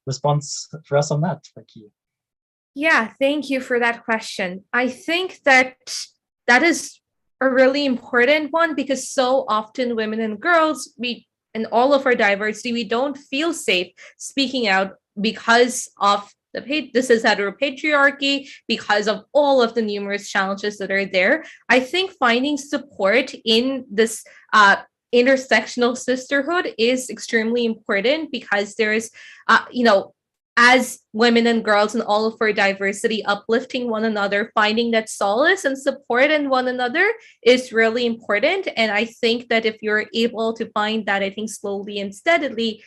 response for us on that. Thank you. Yeah, thank you for that question. I think that is a really important one, because so often women and girls, in all of our diversity, we don't feel safe speaking out because of this is heteropatriarchy, because of all of the numerous challenges that are there. I think finding support in this intersectional sisterhood is extremely important, because there's, as women and girls and all of our diversity, uplifting one another, finding that solace and support in one another is really important. And I think that if you're able to find that, I think slowly and steadily,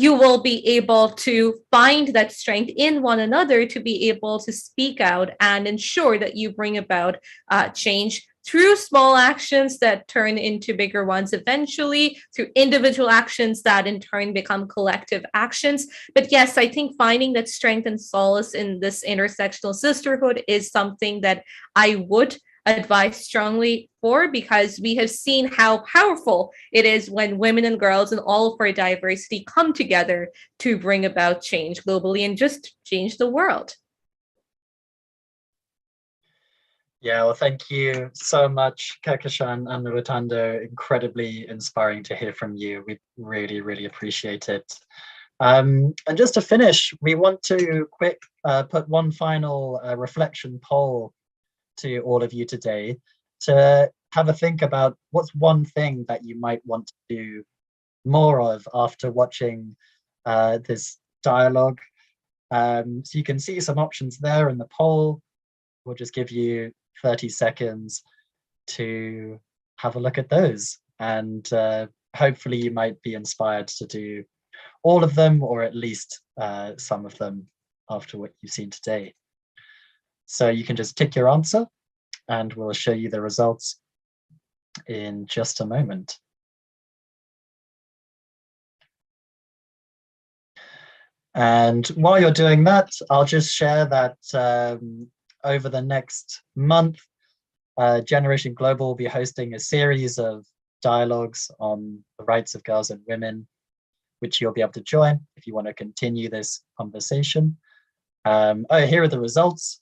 you will be able to find that strength in one another to be able to speak out and ensure that you bring about change through small actions that turn into bigger ones eventually, through individual actions that in turn become collective actions. But yes, I think finding that strength and solace in this intersectional sisterhood is something that I would advise strongly for, because we have seen how powerful it is when women and girls and all of our diversity come together to bring about change globally and just change the world. Yeah, well, thank you so much, Kekeshan and Rotando. Incredibly inspiring to hear from you. We really, really appreciate it. And just to finish, we want to put one final reflection poll to all of you today to have a think about what's one thing that you might want to do more of after watching this dialogue. So you can see some options there in the poll. We'll just give you 30 seconds to have a look at those, and hopefully you might be inspired to do all of them, or at least some of them after what you've seen today. So you can just tick your answer and we'll show you the results in just a moment. And while you're doing that, I'll just share that over the next month, Generation Global will be hosting a series of dialogues on the rights of girls and women, which you'll be able to join if you want to continue this conversation. Here are the results.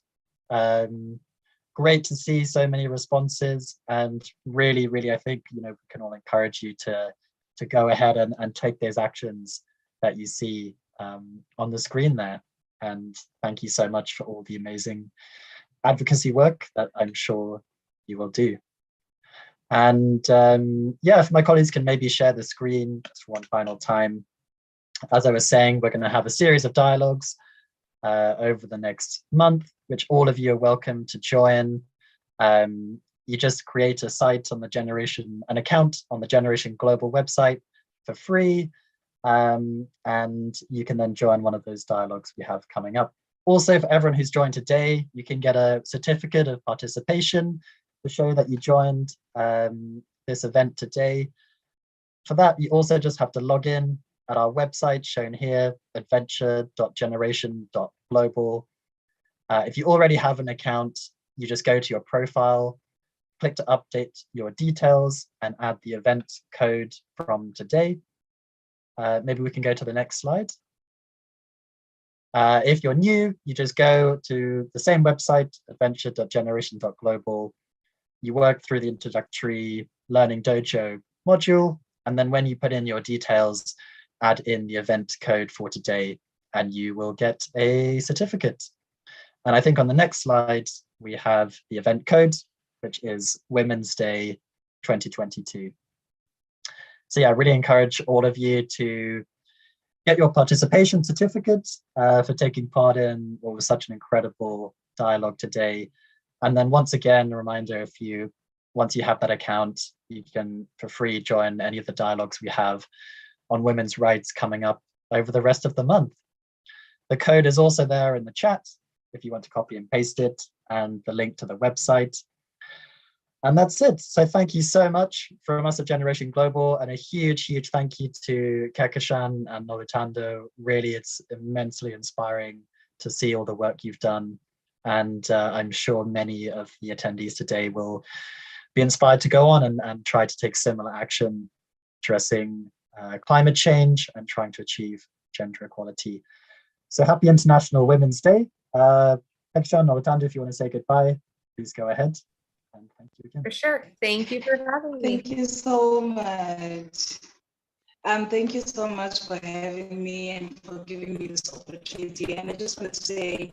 Great to see so many responses, and really, really, I think, we can all encourage you to go ahead and take those actions that you see on the screen there. And thank you so much for all the amazing advocacy work that I'm sure you will do. And yeah, if my colleagues can maybe share the screen just one final time. As I was saying, we're going to have a series of dialogues over the next month, which all of you are welcome to join. You just create a site on an account on the Generation Global website for free, and you can then join one of those dialogues we have coming up. Also, for everyone who's joined today, you can get a certificate of participation to show that you joined this event today. For that, you also just have to log in at our website shown here, adventure.generation.global. If you already have an account, you just go to your profile, click to update your details, and add the event code from today. Maybe we can go to the next slide. If you're new, you just go to the same website, adventure.generation.global. You work through the introductory Learning Dojo module, and then when you put in your details, add in the event code for today, and you will get a certificate. And I think on the next slide, we have the event code, which is Women's Day 2022. So yeah, I really encourage all of you to get your participation certificate for taking part in what was such an incredible dialogue today. And then once again, a reminder, once you have that account, you can for free join any of the dialogues we have on women's rights coming up over the rest of the month. The code is also there in the chat if you want to copy and paste it, and the link to the website. And that's it. So thank you so much from us at Generation Global, and a huge, huge thank you to Kekeshan and Nolutando. Really, it's immensely inspiring to see all the work you've done. And I'm sure many of the attendees today will be inspired to go on and try to take similar action, addressing climate change and trying to achieve gender equality. So happy International Women's Day. Kekeshan, Nolutando, if you want to say goodbye, please go ahead. And thank you again. For sure. Thank you for having me. Thank you so much. Thank you so much for having me and for giving me this opportunity. And I just want to say,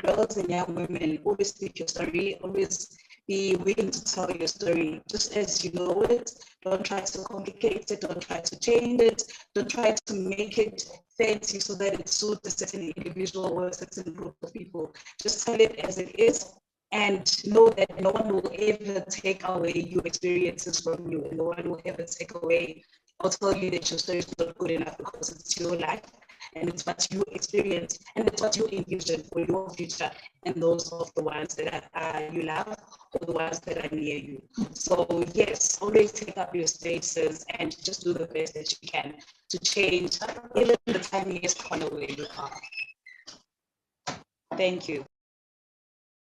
girls and young women, always speak your story, always be willing to tell your story just as you know it. Don't try to complicate it, don't try to change it, don't try to make it fancy so that it suits a certain individual or a certain group of people. Just tell it as it is, and know that no one will ever take away your experiences from you, and no one will ever take away I'll tell you that your story is not good enough because it's your life and it's what you experience and it's what you envision for your future and those of the ones that you love or the ones that are near you. So yes, always take up your spaces and just do the best that you can to change even the tiniest corner where you are. Thank you.